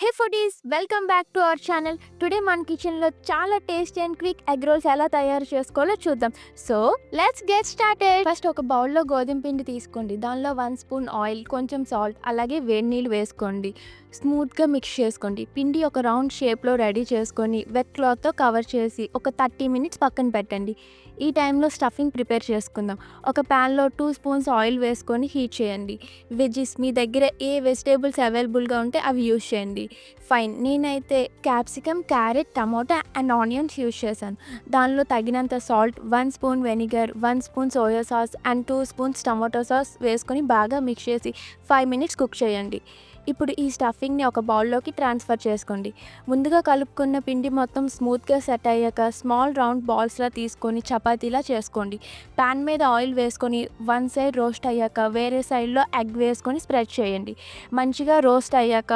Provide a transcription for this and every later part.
Hey foodies, welcome back to our channel. Today మన కిచెన్లో చాలా tasty and quick egg rolls ఎలా తయారు చేసుకోవాలో చూద్దాం. So let's get started. First ఒక బౌల్లో గోధుమ పిండి తీసుకోండి. దానిలో 1 స్పూన్ ఆయిల్, కొంచెం సాల్ట్, అలాగే వేడి నీళ్ళు వేసుకోండి. స్మూత్గా మిక్స్ చేసుకోండి. పిండి ఒక రౌండ్ షేప్లో రెడీ చేసుకొని వెట్ క్లాత్తో కవర్ చేసి ఒక 30 మినిట్స్ పక్కన పెట్టండి. ఈ టైంలో స్టఫింగ్ ప్రిపేర్ చేసుకుందాం. ఒక ప్యాన్లో 2 స్పూన్స్ ఆయిల్ వేసుకొని హీట్ చేయండి. వెజ్జీస్ మీ దగ్గర ఏ వెజిటేబుల్స్ అవైలబుల్గా ఉంటే అవి యూస్ చేయండి. ఫైన్, నేనైతే capsicum, carrot, tomato and onions use చేశాను. దానిలో తగినంత salt, 1 spoon vinegar, 1 spoon soya sauce and 2 spoons tomato sauce వేసుకొని బాగా మిక్స్ చేసి 5 మినిట్స్ కుక్ చేయండి. ఇప్పుడు ఈ స్టఫింగ్ని ఒక బౌల్లోకి ట్రాన్స్ఫర్ చేసుకోండి. ముందుగా కలుపుకున్న పిండి మొత్తం స్మూత్గా సెట్ అయ్యాక స్మాల్ రౌండ్ బాల్స్లా తీసుకొని చపాతీలా చేసుకోండి. ప్యాన్ మీద ఆయిల్ వేసుకొని వన్ సైడ్ రోస్ట్ అయ్యాక వేరే సైడ్లో ఎగ్ వేసుకొని స్ప్రెడ్ చేయండి. మంచిగా రోస్ట్ అయ్యాక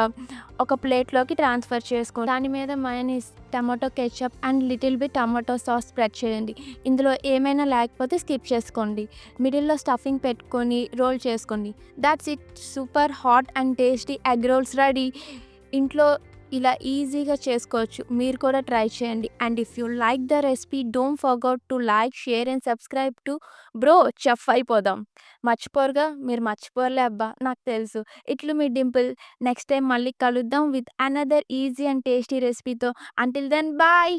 ఒక ప్లేట్లోకి ట్రాన్స్ఫర్ చేసుకోండి. దాని మీద mayonnaise, tomato ketchup and little bit tomato sauce spread చేయండి. ఇందులో ఏమైనా లేకపోతే స్కిప్ చేసుకోండి. మిడిల్లో స్టఫింగ్ పెట్టుకొని రోల్ చేసుకోండి. That's it, super hot and tasty egg rolls ready. ఇంట్లో ఇలా ఈజీగా చేసుకోవచ్చు. మీరు కూడా ట్రై చేయండి. And if you like the recipe, don't forget to like, share and subscribe to bro chef అయిపోదాం. మర్చిపోరుగా? మీరు మర్చిపోరులే అబ్బా, నాకు తెలుసు. ఇట్లు మీ డింపుల్. నెక్స్ట్ టైం మళ్ళీ కలుద్దాం with another easy and tasty రెసిపీతో. Until then bye.